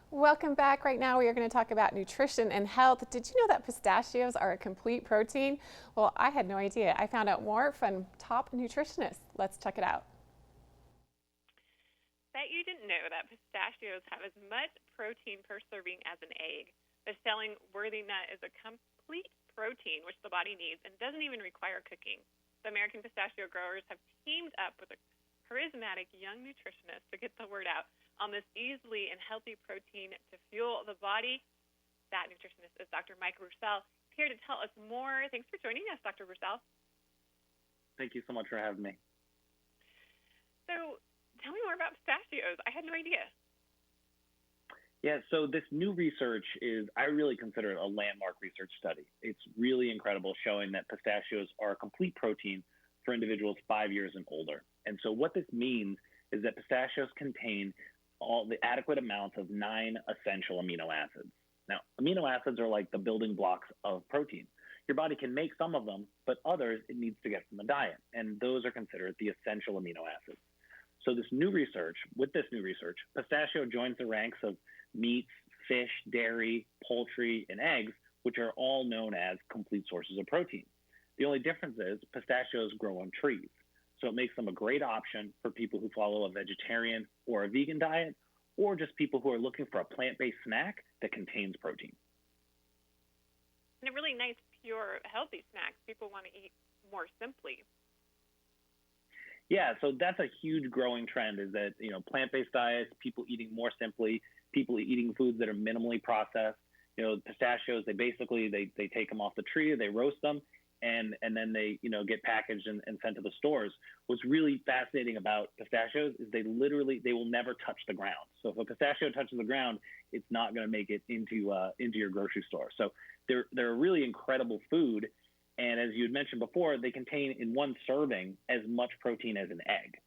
Welcome back. Right now we are going to talk about nutrition and health. Did you know that pistachios are a complete protein? Well, I had no idea. I found out more from top nutritionists. Let's check it out. Bet you didn't know that pistachios have as much protein per serving as an egg. The selling worthy nut is a complete protein which the body needs and doesn't even require cooking. The American pistachio growers have teamed up with a charismatic young nutritionist to get the word out on this easily and healthy protein to fuel the body. That nutritionist is Dr. Mike Roussell, here to tell us more. Thanks for joining us, Dr. Roussell. Thank you so much for having me. So tell me more about pistachios. I had no idea. Yeah, so this new research I really consider it a landmark research study. It's really incredible, showing that pistachios are a complete protein for individuals 5 years and older. And so what this means is that pistachios contain all the adequate amounts of 9 essential amino acids. Now, amino acids are like the building blocks of protein. Your body can make some of them, but others it needs to get from the diet, and those are considered the essential amino acids. So with this new research, pistachio joins the ranks of meats, fish, dairy, poultry, and eggs, which are all known as complete sources of protein. The only difference is pistachios grow on trees. So it makes them a great option for people who follow a vegetarian or a vegan diet, or just people who are looking for a plant-based snack that contains protein. And a really nice, pure, healthy snack. People want to eat more simply. Yeah, so that's a huge growing trend, is that, plant-based diets, people eating more simply, people eating foods that are minimally processed. Pistachios, they take them off the tree, they roast them, and then they get packaged and sent to the stores. What's really fascinating about pistachios is they will never touch the ground. So if a pistachio touches the ground, it's not going to make it into your grocery store. So they're a really incredible food, and as you had mentioned before, they contain in one serving as much protein as an egg.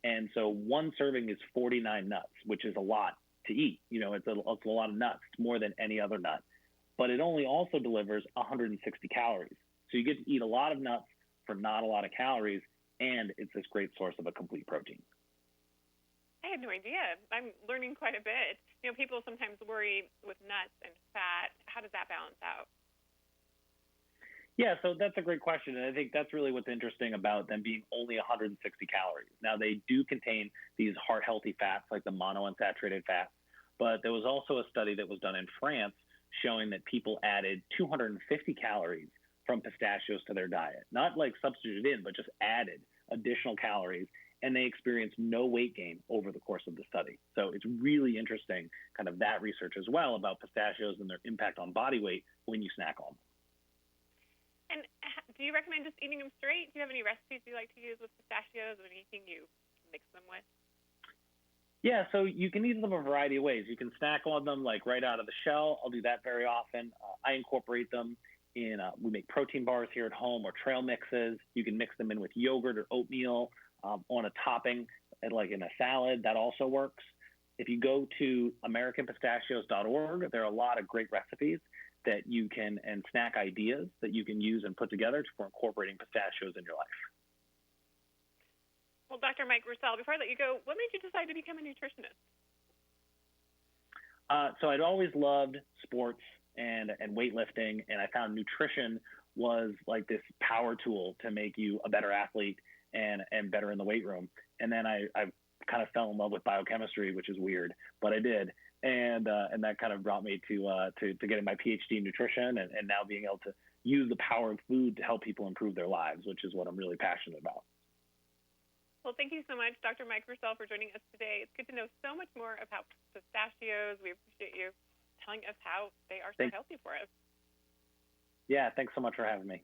And so one serving is 49 nuts, which is a lot to eat. It's a lot of nuts. It's more than any other nut, but it only also delivers 160 calories. So you get to eat a lot of nuts for not a lot of calories, and it's this great source of a complete protein. I had no idea. I'm learning quite a bit. People sometimes worry with nuts and fat. How does that balance out? Yeah, so that's a great question, and I think that's really what's interesting about them being only 160 calories. Now, they do contain these heart-healthy fats like the monounsaturated fats, but there was also a study that was done in France showing that people added 250 calories from pistachios to their diet, not like substituted in, but just added additional calories, and they experienced no weight gain over the course of the study. So it's really interesting, kind of that research as well about pistachios and their impact on body weight when you snack on them. And do you recommend just eating them straight? Do you have any recipes you like to use with pistachios, or anything you mix them with? Yeah, so you can eat them a variety of ways. You can snack on them like right out of the shell. I'll do that very often. I incorporate them we make protein bars here at home, or trail mixes. You can mix them in with yogurt or oatmeal on a topping, like in a salad. That also works. If you go to AmericanPistachios.org, there are a lot of great recipes that you can, and snack ideas that you can use and put together for incorporating pistachios in your life. Well, Dr. Mike Roussell, before I let you go, what made you decide to become a nutritionist? So I'd always loved sports and weightlifting, and I found nutrition was like this power tool to make you a better athlete and better in the weight room. And then I kind of fell in love with biochemistry, which is weird, but I did. And that kind of brought me to getting my PhD in nutrition, and now being able to use the power of food to help people improve their lives, which is what I'm really passionate about. Well, thank you so much, Dr. Mike Roussell, for joining us today. It's good to know so much more about pistachios. We appreciate you telling us how they are so healthy for us. Yeah, thanks so much for having me.